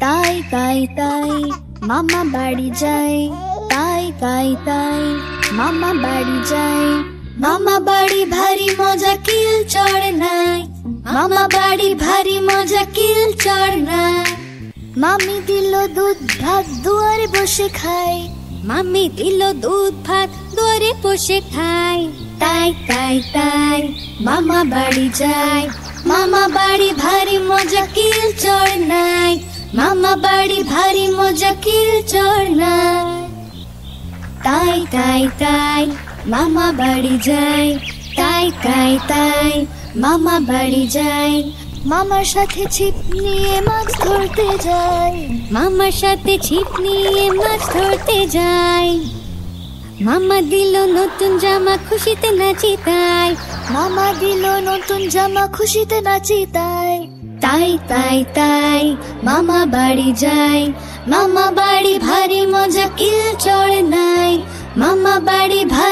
তাই তাই তাই মামা বাড়ি যায়, তাই তাই তাই মামা বাড়ি যায়। মামা বাড়ি ভারী মজা কিল চড় নাই, মামা বাড়ি ভারী মজা কিল চড় নাই। মামি দিল দুধ ভাত দুয়ারে বসে খায়, মামি দিল দুধ ভাত দুয়ারে বসে খায়। তাই তাই তাই মামা বাড়ি যায়, মামা বাড়ি ভারী মজা কিল চড় নাই, মামা বাড়ি ভারী মজা কিল চড় নাই। তাই তাই তাই মামা বাড়ি যায়, তাই তাই তাই মামা বাড়ি যায়। মামার সাথে ছিপ নিয়ে মাছ ধরতে যায়, মামার সাথে ছিপ নিয়ে মাছ ধরতে যায়। মামা দিল নতুন জামা খুশিতে নাচি তাই, মামা দিল নতুন জামা খুশিতে নাচি তাই। তাই তাই তাই মামা বাড়ি যায়, মামা বাড়ি ভারী মজা কিল চড় নাই, মামা বাড়ি ভারী